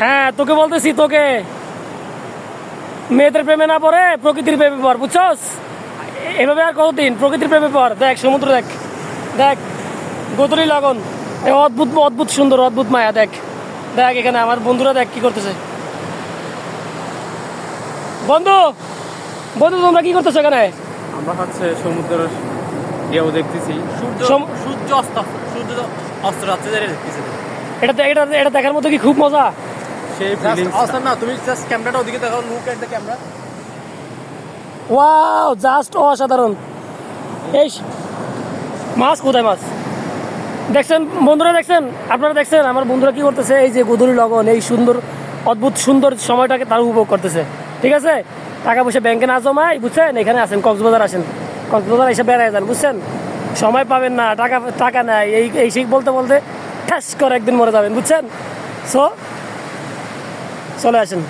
হ্যাঁ তোকে বলতেছি, তোকে মেয়েদের প্রেমে না পড়ে প্রকৃতির প্রেমে পড়, বুঝছস? এভাবে আর কতদিন প্রকৃতির প্রেমে পড়। দেখ সমুদ্র, দেখ দেখ গোদরি লগন, অদ্ভুত অদ্ভুত সুন্দর, অদ্ভুত মায়া। দেখ দেখ এখানে আমার বন্ধুরা দেখ কি করতেছে। বন্ধু বন্ধু তোমরা কি করতেছো এখানে? আমরা হচ্ছে সমুদ্রের ঢেউ দেখতেছি। সূর্য অস্ত যাচ্ছে দেখতেছি। এটা এটা এটা দেখার মতো কি খুব মজা? সেই না, তুমি জাস্ট ক্যামেরাটা ওদিকে দেখাও, look at the camera. Wow, just অসাধারণ। এই মাছ কোথায়? মাছ দেখছেন বন্ধুরা, দেখছেন আপনারা, দেখছেন আমার বন্ধুরা কি করতেছে? এই যে গোধূলি লগন, এই সুন্দর অদ্ভুত সুন্দর সময়টাকে তারা উপভোগ করতেছে। ঠিক আছে, টাকা পয়সা ব্যাংকে না জমায়, বুঝছেন? এখানে আসেন, কক্সবাজার আসেন, কক্সবাজার এসে বেড়ায় যান, বুঝছেন? সময় পাবেন না, টাকা টাকা নাই, এই সেই বলতে বলতে ঠ্যাস করে একদিন মরে যাবেন, বুঝছেন? সো চলে আসেন।